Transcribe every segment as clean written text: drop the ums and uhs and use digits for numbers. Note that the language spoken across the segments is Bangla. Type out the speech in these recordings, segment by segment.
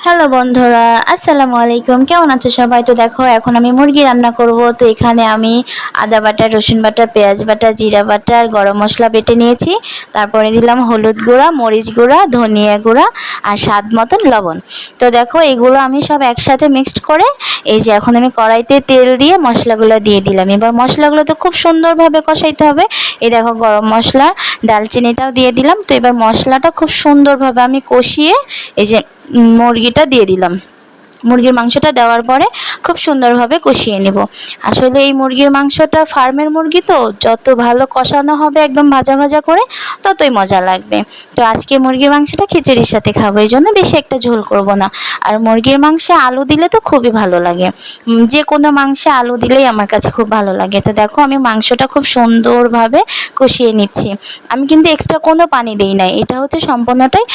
হ্যালো বন্ধুরা, আসসালামু আলাইকুম। কেমন আছো সবাই? তো দেখো এখন আমি মুরগি রান্না করব। তো এখানে আমি আদা বাটা, রসুন বাটা, পেঁয়াজ বাটা, জিরা বাটা আর গরম মশলা বেটে নিয়েছি। তারপরে দিলাম হলুদ গুঁড়া, মরিচ গুঁড়া, ধনিয়া গুঁড়া আর স্বাদ মতন লবণ। তো দেখো এগুলো আমি সব একসাথে মিক্সড করে এই যে এখন আমি কড়াইতে তেল দিয়ে মশলাগুলো দিয়ে দিলাম। এবার মশলাগুলো তো খুব সুন্দরভাবে কষাইতে হবে। এই দেখো গরম মশলা, ডালচিনিটাও দিয়ে দিলাম। তো এবার মশলাটা খুব সুন্দরভাবে আমি কষিয়ে এই যে মুরগিটা দিয়ে দিলাম। মুরগির মাংসটা দেওয়ার পরে খুব সুন্দরভাবে কষিয়ে নেব। আসলে এই মুরগির মাংসটা ফার্মের মুরগি, তো যত ভালো কষানো হবে একদম ভাজা ভাজা করে ততই মজা লাগবে। তো আজকে মুরগির মাংসটা খিচুড়ির সাথে খাবো, এই জন্য বেশি একটা ঝোল করব না। আর মুরগির মাংসে আলু দিলে তো খুবই ভালো লাগে। যে কোনো মাংসে আলু দিলেই আমার কাছে খুব ভালো লাগে। তো দেখো আমি মাংসটা খুব সুন্দরভাবে কষিয়ে নিচ্ছি। আমি কিন্তু এক্সট্রা কোনো পানি দিই নাই, এটা হচ্ছে সম্পূর্ণটাই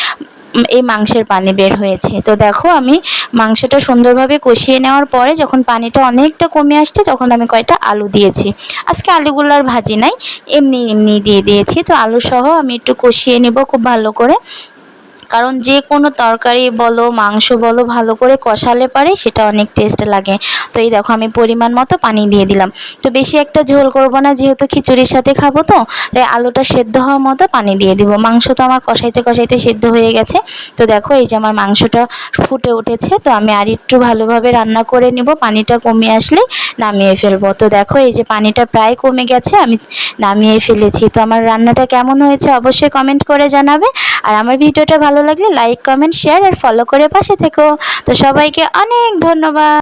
এই মাংসের পানি বের হয়েছে। তো দেখো আমি মাংসটা সুন্দরভাবে কষিয়ে নেওয়ার পরে যখন পানিটা অনেকটা কমে আসছে তখন আমি কয়টা আলু দিয়েছি। আজকে আলুগুলো আর ভাজি নাই, এমনি এমনি দিয়ে দিয়েছি। তো আলু সহ আমি একটু কষিয়ে নেব খুব ভালো করে, কারণ যে কোনো তরকারি বলো মাংস বলো ভালো করে কষালে পারে সেটা অনেক টেস্ট লাগে। তো এই দেখো আমি পরিমাণ মতো পানি দিয়ে দিলাম। তো বেশি একটা ঝোল করব না, যেহেতু খিচুড়ির সাথে খাবো, তো তাই আলুটা সেদ্ধ হওয়ার মতো পানি দিয়ে দিব। মাংস তো আমার কষাইতে কষাইতে সেদ্ধ হয়ে গেছে। তো দেখো এই যে আমার মাংসটা ফুটে উঠেছে। তো আমি আর একটু ভালোভাবে রান্না করে নিব, পানিটা কমে আসলেই নামিয়ে ফেলবো। তো দেখো এই যে পানিটা প্রায় কমে গেছে, আমি নামিয়ে ফেলেছি। তো আমার রান্নাটা কেমন হয়েছে অবশ্যই কমেন্ট করে জানাবে। আর আমার ভিডিওটা ভালো লাগলে লাইক, কমেন্ট, শেয়ার আর ফলো করে পাশে থেকো। তো সবাইকে অনেক ধন্যবাদ।